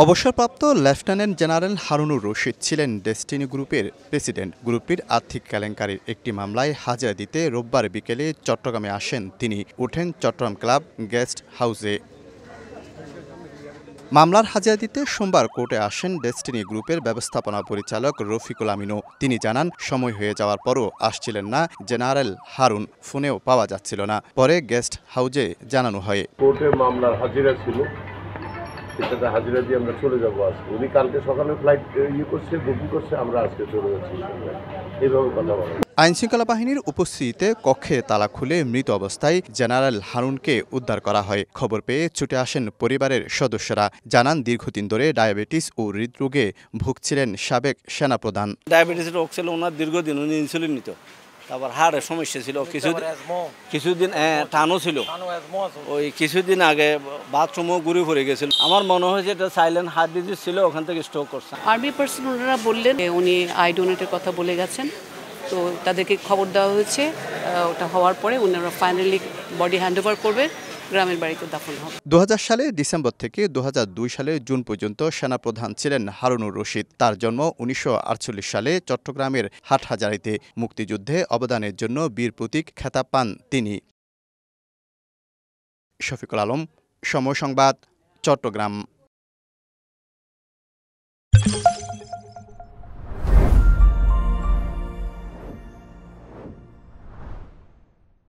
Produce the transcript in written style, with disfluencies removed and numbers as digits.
অবসরপ্রাপ্ত lieutenant general Harunur Rashid ছিলেন destiny গ্রুপের প্রেসিডেন্ট। গ্রুপটির আর্থিক কেলেঙ্কারির একটি মামলায় হাজিরা দিতে রোববার বিকেলে চট্টগ্রামে আসেন তিনি। ওঠেন চট্টগ্রাম ক্লাব গেস্ট হাউসে। মামলার হাজিরা দিতে সোমবার কোর্টে আসেন ডেস্টিনি গ্রুপের ব্যবস্থাপনা পরিচালক রফিকুল আমিনও। তিনি জানান, সময় হয়ে যাওয়ার পরও আসছিলেন না জেনারেল হারুন, ফোনেও পাওয়া যাচ্ছিল না। পরে গেস্ট হাউসে জানানো হয়, কোর্টে মামলার হাজিরা ছিল, সেটাতে হাজিরা দিয়ে আমরা চলে যাবো আজকে। উনি কালকে সকালে ফ্লাইট করছে, বুকিং করছে, আমরা আজকে চলে যাচ্ছি। এইভাবে কথা বলা। আইনশৃঙ্খলা বাহিনীর উপস্থিতিতে কক্ষে তালা খুলে মৃত অবস্থায় জেনারেল হারুনকে উদ্ধার করা হয়। খবর পেয়ে ছুটে আসেন পরিবারের সদস্যরা। জানান, দীর্ঘদিন ধরে ডায়াবেটিস ও হৃদরোগে ভুগছিলেন সাবেক সেনাপ্রধান। ডায়াবেটিসের রোগ ছিল ওনার দীর্ঘদিন, উনি ইনসুলিন নিত। তারপর হাড়ের সমস্যা ছিল, কিছুদিন টানও ছিল। ওই কিছুদিন আগে বাথরুমও ঘুরে পড়ে গেছিল। আমার মনে হয় যে এটা সাইলেন্ট হার্ট ডিজিজ ছিল, ওখান থেকে স্ট্রোক করছে। আর্মি পার্সন ওনারা বললেন উনি আই ডোনেটের কথা বলে গেছেন, তো তাদেরকে খবর দেওয়া হয়েছে। ওটা হওয়ার পরে ওনারা ফাইনালি বডি হ্যান্ডওভার করবে, গ্রামের বাড়িতে দাফন হবে। 2000 সালের ডিসেম্বর থেকে 2002 সালের জুন পর্যন্ত সেনাপ্রধান ছিলেন হারুনুর রশিদ। তার জন্ম 1948 সালে চট্টগ্রামের হাটহাজারীতে। মুক্তিযুদ্ধে অবদানের জন্য বীর প্রতীক খেতাব পান তিনি। শফিকুল আলম, সময় সংবাদ, চট্টগ্রাম।